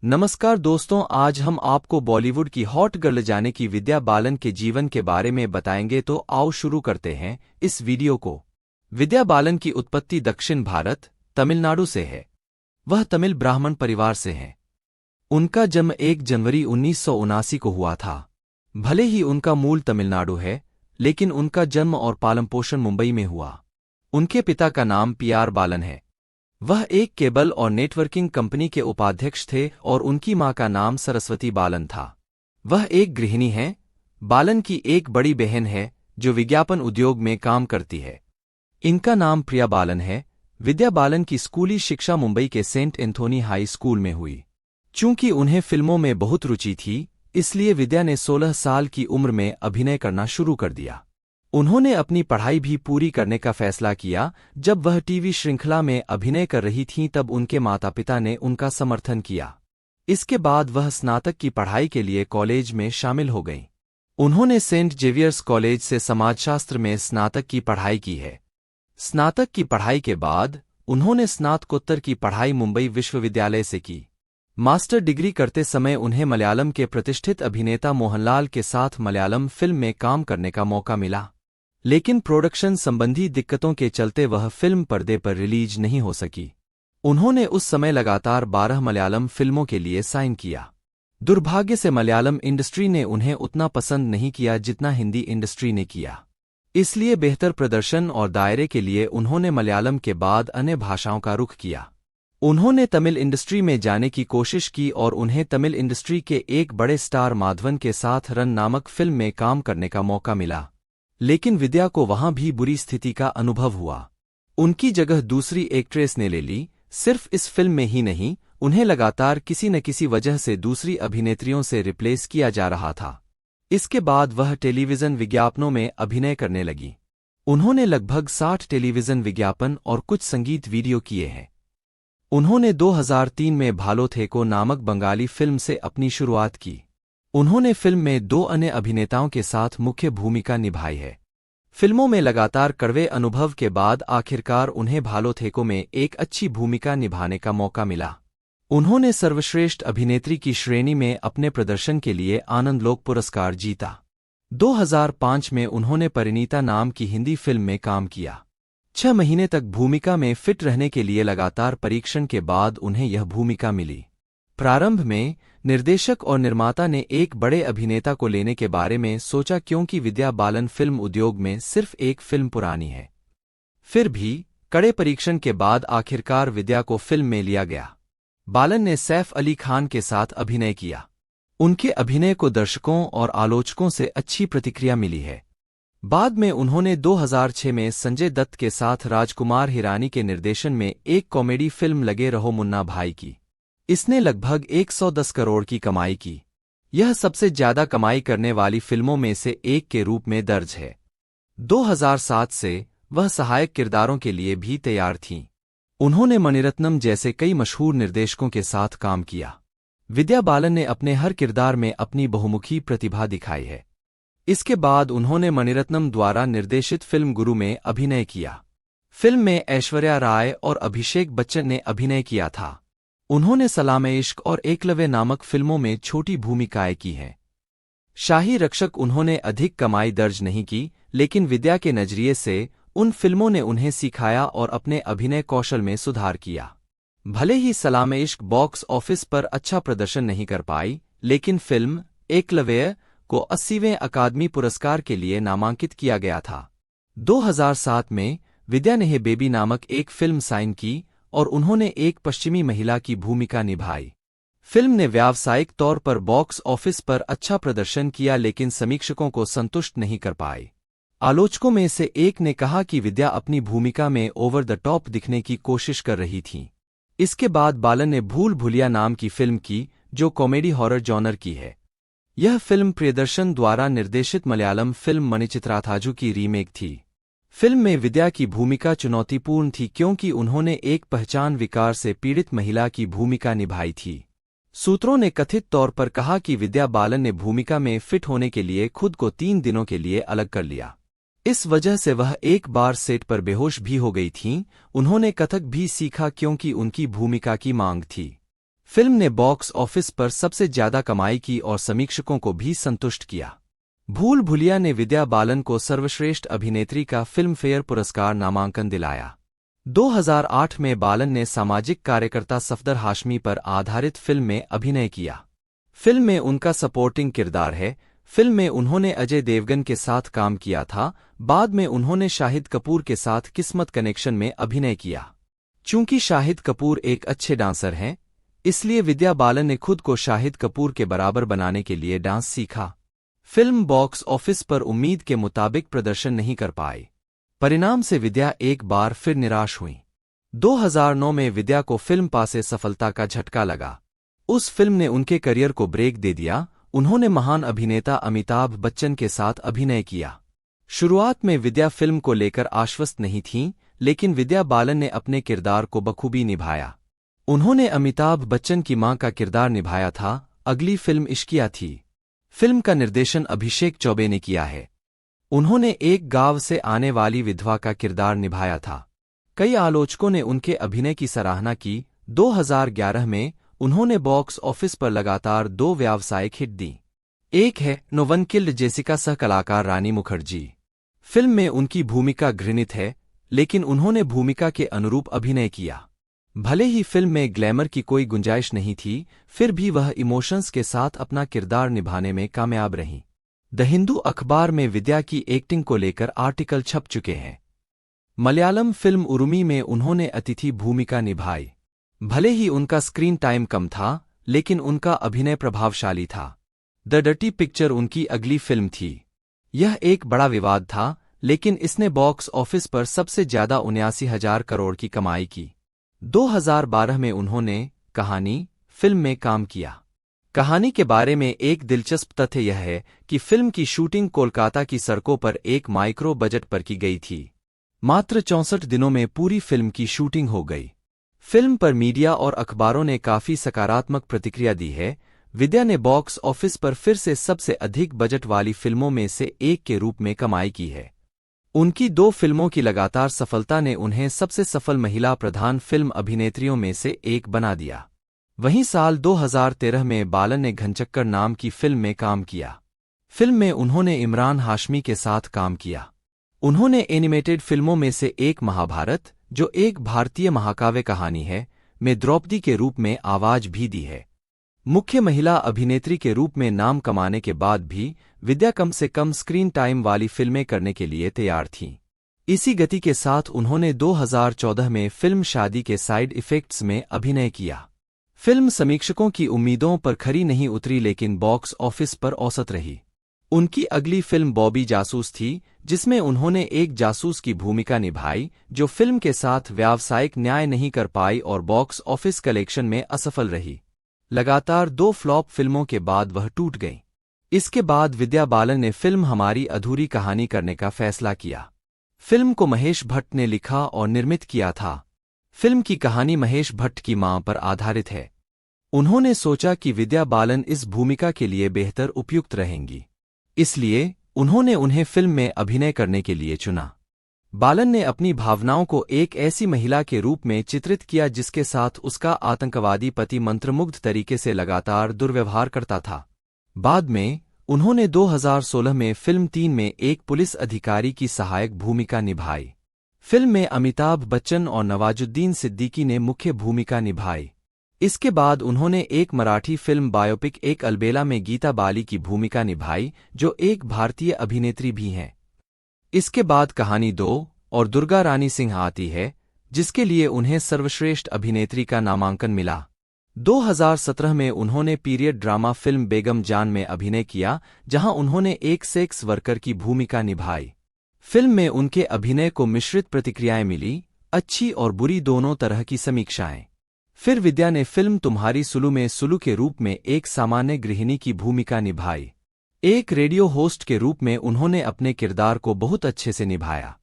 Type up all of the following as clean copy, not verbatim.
नमस्कार दोस्तों, आज हम आपको बॉलीवुड की हॉट गर्ल जाने की विद्या बालन के जीवन के बारे में बताएंगे। तो आओ शुरू करते हैं इस वीडियो को। विद्या बालन की उत्पत्ति दक्षिण भारत तमिलनाडु से है। वह तमिल ब्राह्मण परिवार से हैं। उनका जन्म 1 जनवरी 1979 को हुआ था। भले ही उनका मूल तमिलनाडु है, लेकिन उनका जन्म और पालन पोषण मुंबई में हुआ। उनके पिता का नाम PR बालन है। वह एक केबल और नेटवर्किंग कंपनी के उपाध्यक्ष थे और उनकी मां का नाम सरस्वती बालन था। वह एक गृहिणी हैं। बालन की एक बड़ी बहन है जो विज्ञापन उद्योग में काम करती है। इनका नाम प्रिया बालन है। विद्या बालन की स्कूली शिक्षा मुंबई के सेंट एंथोनी हाई स्कूल में हुई। चूंकि उन्हें फिल्मों में बहुत रुचि थी, इसलिए विद्या ने 16 साल की उम्र में अभिनय करना शुरू कर दिया। उन्होंने अपनी पढ़ाई भी पूरी करने का फैसला किया। जब वह टीवी श्रृंखला में अभिनय कर रही थीं, तब उनके माता पिता ने उनका समर्थन किया। इसके बाद वह स्नातक की पढ़ाई के लिए कॉलेज में शामिल हो गईं। उन्होंने सेंट जेवियर्स कॉलेज से समाजशास्त्र में स्नातक की पढ़ाई की है। स्नातक की पढ़ाई के बाद उन्होंने स्नातकोत्तर की पढ़ाई मुंबई विश्वविद्यालय से की। मास्टर डिग्री करते समय उन्हें मलयालम के प्रतिष्ठित अभिनेता मोहनलाल के साथ मलयालम फिल्म में काम करने का मौका मिला, लेकिन प्रोडक्शन संबंधी दिक्कतों के चलते वह फिल्म पर्दे पर रिलीज नहीं हो सकी। उन्होंने उस समय लगातार 12 मलयालम फिल्मों के लिए साइन किया। दुर्भाग्य से मलयालम इंडस्ट्री ने उन्हें उतना पसंद नहीं किया जितना हिंदी इंडस्ट्री ने किया। इसलिए बेहतर प्रदर्शन और दायरे के लिए उन्होंने मलयालम के बाद अन्य भाषाओं का रुख किया। उन्होंने तमिल इंडस्ट्री में जाने की कोशिश की और उन्हें तमिल इंडस्ट्री के एक बड़े स्टार माधवन के साथ रन नामक फिल्म में काम करने का मौका मिला, लेकिन विद्या को वहां भी बुरी स्थिति का अनुभव हुआ। उनकी जगह दूसरी एक्ट्रेस ने ले ली। सिर्फ इस फिल्म में ही नहीं, उन्हें लगातार किसी न किसी वजह से दूसरी अभिनेत्रियों से रिप्लेस किया जा रहा था। इसके बाद वह टेलीविजन विज्ञापनों में अभिनय करने लगी। उन्होंने लगभग 60 टेलीविजन विज्ञापन और कुछ संगीत वीडियो किए हैं। उन्होंने 2003 में भालो थेको नामक बंगाली फिल्म से अपनी शुरुआत की। उन्होंने फिल्म में 2 अन्य अभिनेताओं के साथ मुख्य भूमिका निभाई है। फिल्मों में लगातार कड़वे अनुभव के बाद आखिरकार उन्हें भालो थेको में एक अच्छी भूमिका निभाने का मौका मिला। उन्होंने सर्वश्रेष्ठ अभिनेत्री की श्रेणी में अपने प्रदर्शन के लिए आनंद लोक पुरस्कार जीता। 2005 में उन्होंने परिणीता नाम की हिंदी फिल्म में काम किया। 6 महीने तक भूमिका में फिट रहने के लिए लगातार परीक्षण के बाद उन्हें यह भूमिका मिली। प्रारंभ में निर्देशक और निर्माता ने एक बड़े अभिनेता को लेने के बारे में सोचा, क्योंकि विद्या बालन फिल्म उद्योग में सिर्फ एक फिल्म पुरानी है। फिर भी कड़े परीक्षण के बाद आखिरकार विद्या को फिल्म में लिया गया। बालन ने सैफ अली खान के साथ अभिनय किया। उनके अभिनय को दर्शकों और आलोचकों से अच्छी प्रतिक्रिया मिली है। बाद में उन्होंने 2006 में संजय दत्त के साथ राजकुमार हिरानी के निर्देशन में एक कॉमेडी फिल्म लगे रहो मुन्ना भाई की। इसने लगभग 110 करोड़ की कमाई की। यह सबसे ज्यादा कमाई करने वाली फिल्मों में से एक के रूप में दर्ज है। 2007 से वह सहायक किरदारों के लिए भी तैयार थीं। उन्होंने मणिरत्नम जैसे कई मशहूर निर्देशकों के साथ काम किया। विद्या बालन ने अपने हर किरदार में अपनी बहुमुखी प्रतिभा दिखाई है। इसके बाद उन्होंने मणिरत्नम द्वारा निर्देशित फिल्म गुरु में अभिनय किया। फिल्म में ऐश्वर्या राय और अभिषेक बच्चन ने अभिनय किया था। उन्होंने सलामे इश्क और एकलव्य नामक फिल्मों में छोटी भूमिकाएं की हैं। शाही रक्षक उन्होंने अधिक कमाई दर्ज नहीं की, लेकिन विद्या के नजरिए से उन फिल्मों ने उन्हें सिखाया और अपने अभिनय कौशल में सुधार किया। भले ही सलामे इश्क बॉक्स ऑफिस पर अच्छा प्रदर्शन नहीं कर पाई, लेकिन फिल्म एकलव्य को 80वें अकादमी पुरस्कार के लिए नामांकित किया गया था। 2007 में विद्या ने हे बेबी नामक एक फिल्म साइन की और उन्होंने एक पश्चिमी महिला की भूमिका निभाई। फिल्म ने व्यावसायिक तौर पर बॉक्स ऑफिस पर अच्छा प्रदर्शन किया, लेकिन समीक्षकों को संतुष्ट नहीं कर पाई। आलोचकों में से एक ने कहा कि विद्या अपनी भूमिका में ओवर द टॉप दिखने की कोशिश कर रही थीं। इसके बाद बालन ने भूल भुलिया नाम की फिल्म की, जो कॉमेडी हॉरर जॉनर की है। यह फिल्म प्रियदर्शन द्वारा निर्देशित मलयालम फिल्म मणिचित्राथाजु की रीमेक थी। फिल्म में विद्या की भूमिका चुनौतीपूर्ण थी, क्योंकि उन्होंने एक पहचान विकार से पीड़ित महिला की भूमिका निभाई थी। सूत्रों ने कथित तौर पर कहा कि विद्या बालन ने भूमिका में फिट होने के लिए खुद को 3 दिनों के लिए अलग कर लिया। इस वजह से वह एक बार सेट पर बेहोश भी हो गई थीं। उन्होंने कथक भी सीखा क्योंकि उनकी भूमिका की मांग थी। फिल्म ने बॉक्स ऑफिस पर सबसे ज्यादा कमाई की और समीक्षकों को भी संतुष्ट किया। भूल भुलैया ने विद्या बालन को सर्वश्रेष्ठ अभिनेत्री का फिल्म फेयर पुरस्कार नामांकन दिलाया। 2008 में बालन ने सामाजिक कार्यकर्ता सफदर हाशमी पर आधारित फिल्म में अभिनय किया। फिल्म में उनका सपोर्टिंग किरदार है। फिल्म में उन्होंने अजय देवगन के साथ काम किया था। बाद में उन्होंने शाहिद कपूर के साथ किस्मत कनेक्शन में अभिनय किया। चूंकि शाहिद कपूर एक अच्छे डांसर हैं, इसलिए विद्या बालन ने खुद को शाहिद कपूर के बराबर बनाने के लिए डांस सीखा। फिल्म बॉक्स ऑफिस पर उम्मीद के मुताबिक प्रदर्शन नहीं कर पाई। परिणाम से विद्या एक बार फिर निराश हुई। 2009 में विद्या को फिल्म पा से सफलता का झटका लगा। उस फिल्म ने उनके करियर को ब्रेक दे दिया। उन्होंने महान अभिनेता अमिताभ बच्चन के साथ अभिनय किया। शुरुआत में विद्या फिल्म को लेकर आश्वस्त नहीं थीं, लेकिन विद्या बालन ने अपने किरदार को बखूबी निभाया। उन्होंने अमिताभ बच्चन की मां का किरदार निभाया था। अगली फिल्म इश्किया थी। फिल्म का निर्देशन अभिषेक चौबे ने किया है। उन्होंने एक गांव से आने वाली विधवा का किरदार निभाया था। कई आलोचकों ने उनके अभिनय की सराहना की। 2011 में उन्होंने बॉक्स ऑफिस पर लगातार 2 व्यावसायिक हिट दी। एक है नो वन किल्ड जेसिका, सह कलाकार रानी मुखर्जी। फिल्म में उनकी भूमिका घृणित है, लेकिन उन्होंने भूमिका के अनुरूप अभिनय किया। भले ही फिल्म में ग्लैमर की कोई गुंजाइश नहीं थी, फिर भी वह इमोशंस के साथ अपना किरदार निभाने में कामयाब रहीं। द हिंदू अखबार में विद्या की एक्टिंग को लेकर आर्टिकल छप चुके हैं। मलयालम फिल्म उरुमी में उन्होंने अतिथि भूमिका निभाई। भले ही उनका स्क्रीन टाइम कम था, लेकिन उनका अभिनय प्रभावशाली था। द डर्टी पिक्चर उनकी अगली फिल्म थी। यह एक बड़ा विवाद था, लेकिन इसने बॉक्स ऑफिस पर सबसे ज्यादा 79,000 करोड़ की कमाई की। 2012 में उन्होंने कहानी फिल्म में काम किया। कहानी के बारे में एक दिलचस्प तथ्य यह है कि फिल्म की शूटिंग कोलकाता की सड़कों पर एक माइक्रो बजट पर की गई थी। मात्र 64 दिनों में पूरी फिल्म की शूटिंग हो गई। फिल्म पर मीडिया और अखबारों ने काफी सकारात्मक प्रतिक्रिया दी है। विद्या ने बॉक्स ऑफिस पर फिर से सबसे अधिक बजट वाली फिल्मों में से एक के रूप में कमाई की है। उनकी 2 फिल्मों की लगातार सफलता ने उन्हें सबसे सफल महिला प्रधान फिल्म अभिनेत्रियों में से एक बना दिया। वहीं साल 2013 में बालन ने घनचक्कर नाम की फिल्म में काम किया। फिल्म में उन्होंने इमरान हाशमी के साथ काम किया। उन्होंने एनिमेटेड फिल्मों में से एक महाभारत, जो एक भारतीय महाकाव्य कहानी है, में द्रौपदी के रूप में आवाज भी दी है। मुख्य महिला अभिनेत्री के रूप में नाम कमाने के बाद भी विद्या कम से कम स्क्रीन टाइम वाली फिल्में करने के लिए तैयार थीं। इसी गति के साथ उन्होंने 2014 में फिल्म शादी के साइड इफेक्ट्स में अभिनय किया। फिल्म समीक्षकों की उम्मीदों पर खरी नहीं उतरी, लेकिन बॉक्स ऑफिस पर औसत रही। उनकी अगली फिल्म बॉबी जासूस थी, जिसमें उन्होंने एक जासूस की भूमिका निभाई जो फिल्म के साथ व्यावसायिक न्याय नहीं कर पाई और बॉक्स ऑफिस कलेक्शन में असफल रही। लगातार 2 फ्लॉप फिल्मों के बाद वह टूट गई। इसके बाद विद्या बालन ने फिल्म हमारी अधूरी कहानी करने का फैसला किया। फिल्म को महेश भट्ट ने लिखा और निर्मित किया था। फिल्म की कहानी महेश भट्ट की मां पर आधारित है। उन्होंने सोचा कि विद्या बालन इस भूमिका के लिए बेहतर उपयुक्त रहेंगी, इसलिए उन्होंने उन्हें फिल्म में अभिनय करने के लिए चुना। बालन ने अपनी भावनाओं को एक ऐसी महिला के रूप में चित्रित किया जिसके साथ उसका आतंकवादी पति मंत्रमुग्ध तरीके से लगातार दुर्व्यवहार करता था। बाद में उन्होंने 2016 में फिल्म 3 में एक पुलिस अधिकारी की सहायक भूमिका निभाई। फिल्म में अमिताभ बच्चन और नवाजुद्दीन सिद्दीकी ने मुख्य भूमिका निभाई। इसके बाद उन्होंने एक मराठी फिल्म बायोपिक एक अलबेला में गीता बाली की भूमिका निभाई, जो एक भारतीय अभिनेत्री भी हैं। इसके बाद कहानी 2 और दुर्गा रानी सिंह आती है, जिसके लिए उन्हें सर्वश्रेष्ठ अभिनेत्री का नामांकन मिला। 2017 में उन्होंने पीरियड ड्रामा फिल्म बेगम जान में अभिनय किया, जहां उन्होंने एक सेक्स वर्कर की भूमिका निभाई। फिल्म में उनके अभिनय को मिश्रित प्रतिक्रियाएं मिली, अच्छी और बुरी दोनों तरह की समीक्षाएं। फिर विद्या ने फिल्म तुम्हारी सुलु में सुलु के रूप में एक सामान्य गृहिणी की भूमिका निभाई। एक रेडियो होस्ट के रूप में उन्होंने अपने किरदार को बहुत अच्छे से निभाया।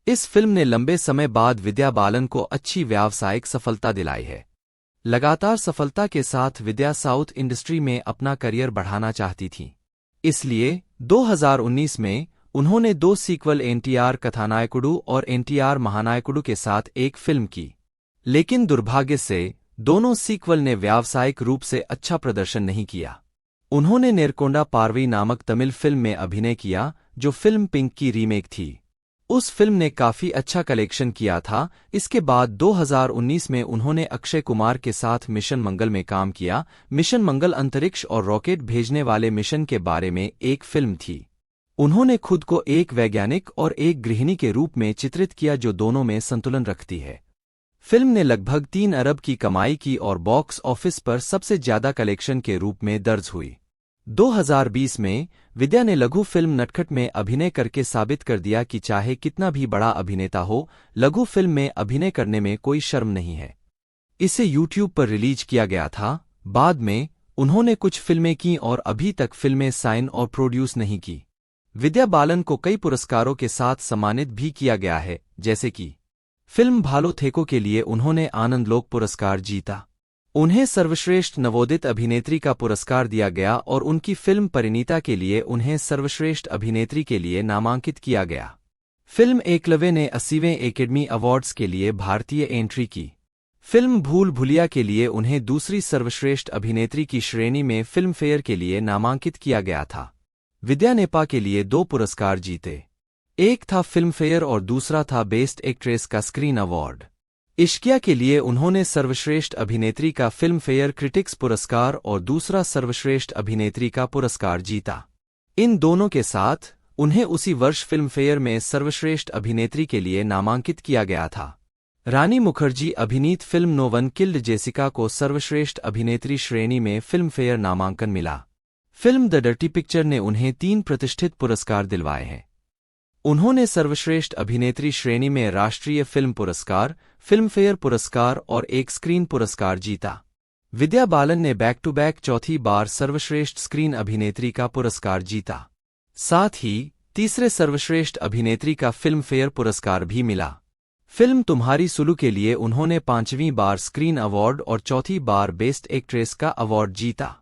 इस फिल्म ने लंबे समय बाद विद्या बालन को अच्छी व्यावसायिक सफलता दिलाई है। लगातार सफलता के साथ विद्या साउथ इंडस्ट्री में अपना करियर बढ़ाना चाहती थीं। इसलिए 2019 में उन्होंने 2 सीक्वल एनटीआर कथानायकुडु और एनटीआर महानायकुडु के साथ एक फिल्म की, लेकिन दुर्भाग्य से दोनों सीक्वल ने व्यावसायिक रूप से अच्छा प्रदर्शन नहीं किया। उन्होंने नेरकोंडा पार्वी नामक तमिल फिल्म में अभिनय किया, जो फिल्म पिंक की रीमेक थी। उस फिल्म ने काफी अच्छा कलेक्शन किया था। इसके बाद 2019 में उन्होंने अक्षय कुमार के साथ मिशन मंगल में काम किया। मिशन मंगल अंतरिक्ष और रॉकेट भेजने वाले मिशन के बारे में एक फिल्म थी। उन्होंने खुद को एक वैज्ञानिक और एक गृहिणी के रूप में चित्रित किया, जो दोनों में संतुलन रखती है। फिल्म ने लगभग 3 अरब की कमाई की और बॉक्स ऑफिस पर सबसे ज्यादा कलेक्शन के रूप में दर्ज हुई। 2020 में विद्या ने लघु फिल्म नटखट में अभिनय करके साबित कर दिया कि चाहे कितना भी बड़ा अभिनेता हो, लघु फिल्म में अभिनय करने में कोई शर्म नहीं है। इसे यूट्यूब पर रिलीज किया गया था। बाद में उन्होंने कुछ फिल्में की और अभी तक फिल्में साइन और प्रोड्यूस नहीं की। विद्या बालन को कई पुरस्कारों के साथ सम्मानित भी किया गया है, जैसे कि फिल्म भालो थेको के लिए उन्होंने आनंदलोक पुरस्कार जीता। उन्हें सर्वश्रेष्ठ नवोदित अभिनेत्री का पुरस्कार दिया गया और उनकी फिल्म परिणीता के लिए उन्हें सर्वश्रेष्ठ अभिनेत्री के लिए नामांकित किया गया। फिल्म एकलव्य ने 80वें एकेडमी अवार्ड्स के लिए भारतीय एंट्री की। फिल्म भूल भुलिया के लिए उन्हें दूसरी सर्वश्रेष्ठ अभिनेत्री की श्रेणी में फिल्म फेयर के लिए नामांकित किया गया था। विद्या ने पा के लिए 2 पुरस्कार जीते। एक था फिल्म फेयर और दूसरा था बेस्ट एक्ट्रेस का स्क्रीन अवार्ड। इश्किया के लिए उन्होंने सर्वश्रेष्ठ अभिनेत्री का फिल्म फेयर क्रिटिक्स पुरस्कार और दूसरा सर्वश्रेष्ठ अभिनेत्री का पुरस्कार जीता। इन दोनों के साथ उन्हें उसी वर्ष फिल्म फेयर में सर्वश्रेष्ठ अभिनेत्री के लिए नामांकित किया गया था। रानी मुखर्जी अभिनीत film no one killed Jessica को सर्वश्रेष्ठ अभिनेत्री श्रेणी में फिल्म फेयर नामांकन मिला। फिल्म द डर्टी पिक्चर ने उन्हें 3 प्रतिष्ठित पुरस्कार दिलवाए हैं। उन्होंने सर्वश्रेष्ठ अभिनेत्री श्रेणी में राष्ट्रीय फिल्म पुरस्कार, फिल्म फेयर पुरस्कार और एक स्क्रीन पुरस्कार जीता। विद्या बालन ने बैक टू बैक चौथी बार सर्वश्रेष्ठ स्क्रीन अभिनेत्री का पुरस्कार जीता। साथ ही तीसरे सर्वश्रेष्ठ अभिनेत्री का फिल्म फेयर पुरस्कार भी मिला। फिल्म तुम्हारी सुलु के लिए उन्होंने 5वीं बार स्क्रीन अवार्ड और चौथी बार बेस्ट एक्ट्रेस का अवार्ड जीता।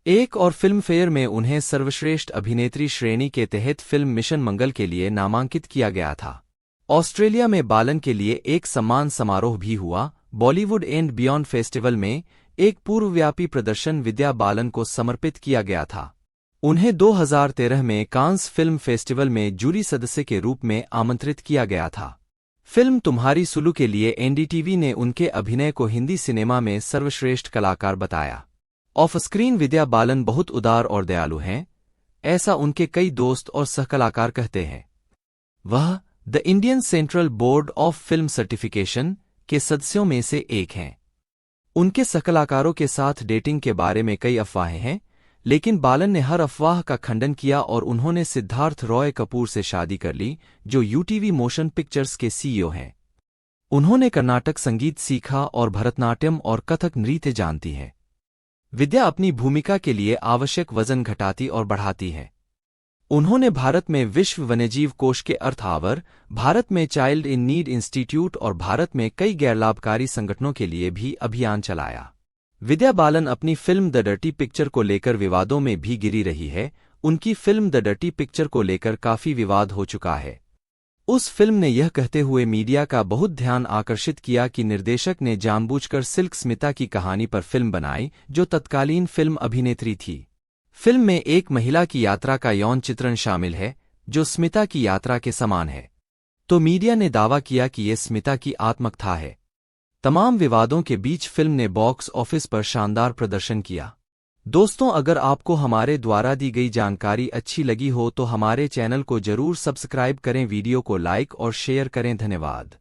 एक और फिल्म फेयर में उन्हें सर्वश्रेष्ठ अभिनेत्री श्रेणी के तहत फिल्म मिशन मंगल के लिए नामांकित किया गया था। ऑस्ट्रेलिया में बालन के लिए एक सम्मान समारोह भी हुआ। बॉलीवुड एंड बियॉन्ड फेस्टिवल में एक पूर्वव्यापी प्रदर्शन विद्या बालन को समर्पित किया गया था। उन्हें 2013 में कांस फिल्म फेस्टिवल में जूरी सदस्य के रूप में आमंत्रित किया गया था। फिल्म तुम्हारी सुलु के लिए एनडीटीवी ने उनके अभिनय को हिंदी सिनेमा में सर्वश्रेष्ठ कलाकार बताया। ऑफ स्क्रीन विद्या बालन बहुत उदार और दयालु हैं, ऐसा उनके कई दोस्त और सहकलाकार कहते हैं। वह the Indian central board of film certification के सदस्यों में से एक हैं। उनके सहकलाकारों के साथ डेटिंग के बारे में कई अफवाहें हैं, लेकिन बालन ने हर अफवाह का खंडन किया और उन्होंने सिद्धार्थ रॉय कपूर से शादी कर ली, जो यूटीवी मोशन पिक्चर्स के सीईओ हैं। उन्होंने कर्नाटक संगीत सीखा और भरतनाट्यम और कथक नृत्य जानती है। विद्या अपनी भूमिका के लिए आवश्यक वजन घटाती और बढ़ाती है। उन्होंने भारत में विश्व वन्यजीव कोष के अर्थावर, भारत में चाइल्ड इन नीड इंस्टीट्यूट और भारत में कई गैरलाभकारी संगठनों के लिए भी अभियान चलाया। विद्या बालन अपनी फिल्म द डर्टी पिक्चर को लेकर विवादों में भी घिरी रही है। उनकी फिल्म द डर्टी पिक्चर को लेकर काफी विवाद हो चुका है। उस फिल्म ने यह कहते हुए मीडिया का बहुत ध्यान आकर्षित किया कि निर्देशक ने जानबूझकर सिल्क स्मिता की कहानी पर फिल्म बनाई, जो तत्कालीन फिल्म अभिनेत्री थी। फिल्म में एक महिला की यात्रा का यौन चित्रण शामिल है, जो स्मिता की यात्रा के समान है। तो मीडिया ने दावा किया कि ये स्मिता की आत्मकथा है। तमाम विवादों के बीच फिल्म ने बॉक्स ऑफिस पर शानदार प्रदर्शन किया। दोस्तों, अगर आपको हमारे द्वारा दी गई जानकारी अच्छी लगी हो तो हमारे चैनल को जरूर सब्सक्राइब करें, वीडियो को लाइक और शेयर करें। धन्यवाद।